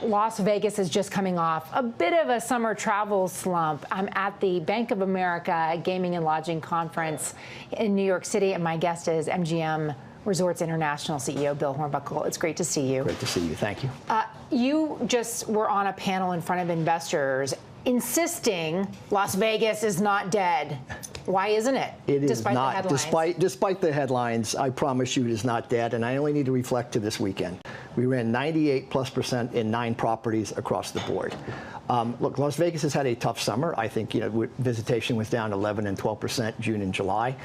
Las Vegas is just coming off a bit of a summer travel slump. I'm at the Bank of America Gaming and Lodging Conference in New York City, and my guest is MGM Resorts International CEO Bill Hornbuckle. It's great to see you. Great to see you. Thank you. You just were on a panel in front of investors insisting Las Vegas is not dead. Why isn't it? It is despite not. The headlines? Despite the headlines, I promise you it is not dead, and I only need to reflect to this weekend. We ran 98+% in 9 properties across the board. Look, Las Vegas has had a tough summer. I think visitation was down 11 and 12% June and July.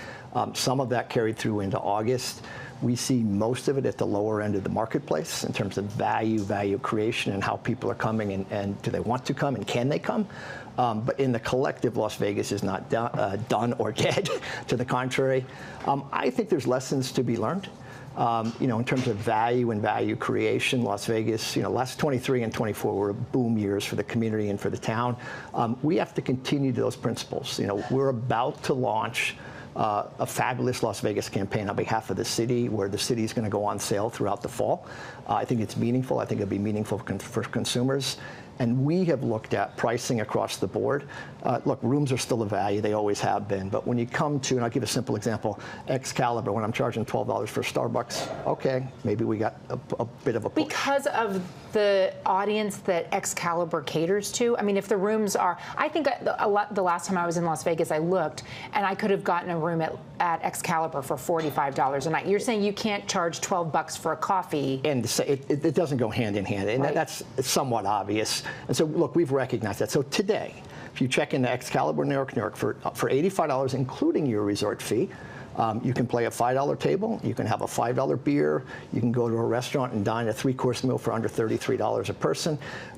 Some of that carried through into August. We see most of it at the lower end of the marketplace in terms of value creation and how people are coming and do they want to come and can they come? But in the collective, Las Vegas is not done or dead. To the contrary, I think there's lessons to be learned. In terms of value and value creation, Las Vegas, last 23 and 24 were boom years for the community and for the town. We have to continue those principles. We're about to launch a fabulous Las Vegas campaign on behalf of the city, where the city is going to go on sale throughout the fall. I think it's meaningful. I think it'll be meaningful for consumers. And we have looked at pricing across the board. Look, rooms are still a value. They always have been. But when you come to, and I'll give a simple example, Excalibur, when I'm charging $12 for Starbucks, okay, maybe we got a bit of a push. Because of the audience that Excalibur caters to? I mean, if the rooms are, I think the last time I was in Las Vegas, I looked, and I could have gotten a room at Excalibur for $45 a night. You're saying you can't charge $12 for a coffee? And it doesn't go hand in hand, and right. That's somewhat obvious. And so, look, we've recognized that. So today, if you check into Excalibur, New York, for $85, including your resort fee, you can play a $5 table, you can have a $5 beer, you can go to a restaurant and dine a 3-course meal for under $33 a person.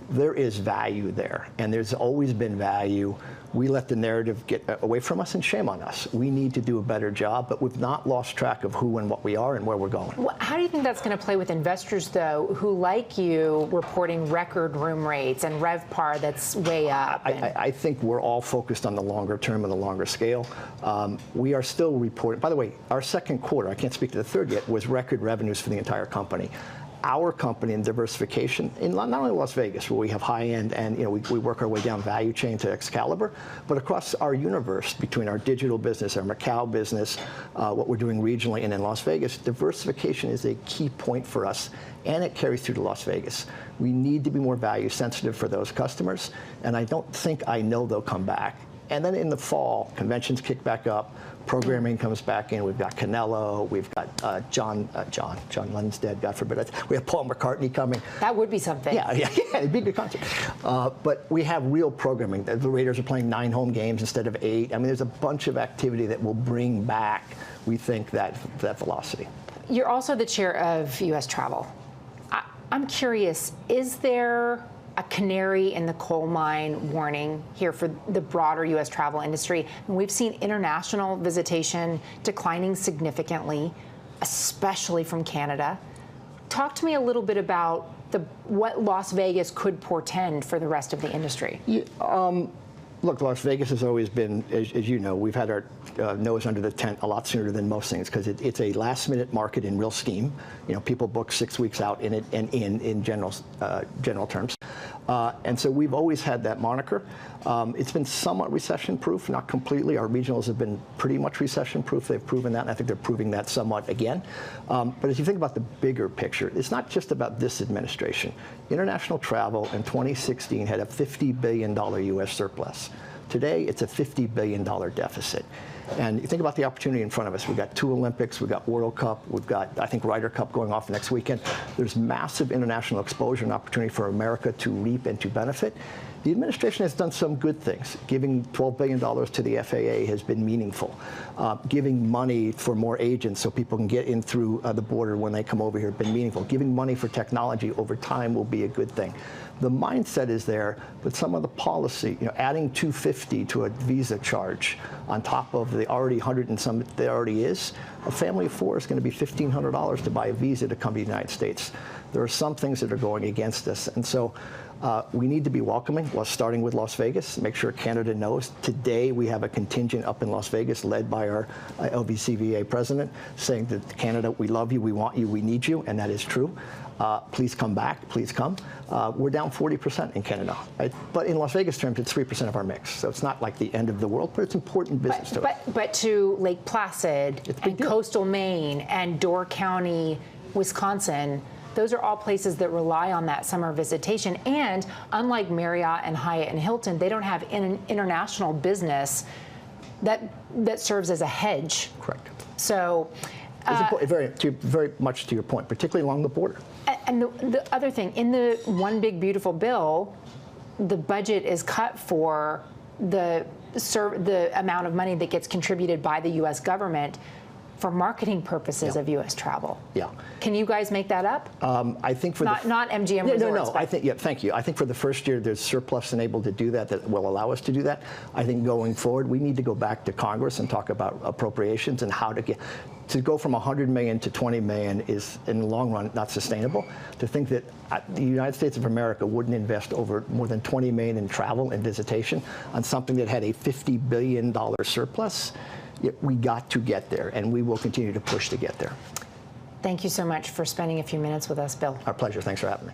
There is value there, and there's always been value. We let the narrative get away from us, and shame on us. We need to do a better job, but we've not lost track of who and what we are and where we're going. Well, how do you think that's going to play with investors, though, who, like you, reporting record room rates and RevPAR that's way up? I think we're all focused on the longer term and the longer scale. We are still reporting. By the way, our second quarter, I can't speak to the third yet, was record revenues for the entire company. Our company in diversification, in not only Las Vegas, where we have high-end and we work our way down value chain to Excalibur, but across our universe, between our digital business, our Macau business, what we're doing regionally and in Las Vegas, diversification is a key point for us, and it carries through to Las Vegas. We need to be more value sensitive for those customers, and I know they'll come back. And then in the fall, conventions kick back up, programming comes back in. We've got Canelo, we've got John Lennon's dead, God forbid. We have Paul McCartney coming. That would be something. Yeah, it'd be a good concert. But we have real programming. The Raiders are playing 9 home games instead of 8. I mean, there's a bunch of activity that will bring back, we think, that velocity. You're also the chair of U.S. Travel. I'm curious, is there a canary in the coal mine warning here for the broader U.S. travel industry? And we've seen international visitation declining significantly, especially from Canada. Talk to me a little bit about what Las Vegas could portend for the rest of the industry. Yeah, look, Las Vegas has always been, as you know, we've had our nose under the tent a lot sooner than most things, because it's a last-minute market in real steam. People book 6 weeks out in it, and in general terms. And so we've always had that moniker. It's been somewhat recession-proof, not completely. Our regionals have been pretty much recession-proof. They've proven that, and I think they're proving that somewhat again. But as you think about the bigger picture, it's not just about this administration. International travel in 2016 had a $50 billion U.S. surplus. Today, it's a $50 billion deficit. And you think about the opportunity in front of us. We've got 2 Olympics, we've got World Cup, we've got, I think, Ryder Cup going off next weekend. There's massive international exposure and opportunity for America to reap and to benefit. The administration has done some good things. Giving $12 billion to the FAA has been meaningful. Giving money for more agents so people can get in through the border when they come over here has been meaningful. Giving money for technology over time will be a good thing. The mindset is there, but some of the policy, adding $250 to a visa charge on top of the already 100 and some there already is, a family of 4 is going to be $1,500 to buy a visa to come to the United States. There are some things that are going against us, and so we need to be welcoming, starting with Las Vegas, make sure Canada knows. Today, we have a contingent up in Las Vegas led by our LVCVA president saying that Canada, we love you, we want you, we need you, and that is true. Please come back. Please come. We're down 40% in Canada, right? But in Las Vegas terms, it's 3% of our mix. So it's not like the end of the world, but it's important business to us. But to Lake Placid and coastal Maine and Door County, Wisconsin, those are all places that rely on that summer visitation. And unlike Marriott and Hyatt and Hilton, they don't have an international business that serves as a hedge. Correct. So very much to your point, particularly along the border. And the other thing, in the One Big Beautiful Bill, the budget is cut for the amount of money that gets contributed by the U.S. government for marketing purposes of U.S. travel. Yeah. Can you guys make that up? I think for not MGM Resorts. No. I think thank you. I think for the first year there's surplus and able to do that will allow us to do that. I think going forward we need to go back to Congress and talk about appropriations and how to go from 100 million to 20 million is in the long run not sustainable. To think that the United States of America wouldn't invest over more than 20 million in travel and visitation on something that had a $50 billion surplus. We got to get there, and we will continue to push to get there. Thank you so much for spending a few minutes with us, Bill. Our pleasure. Thanks for having me.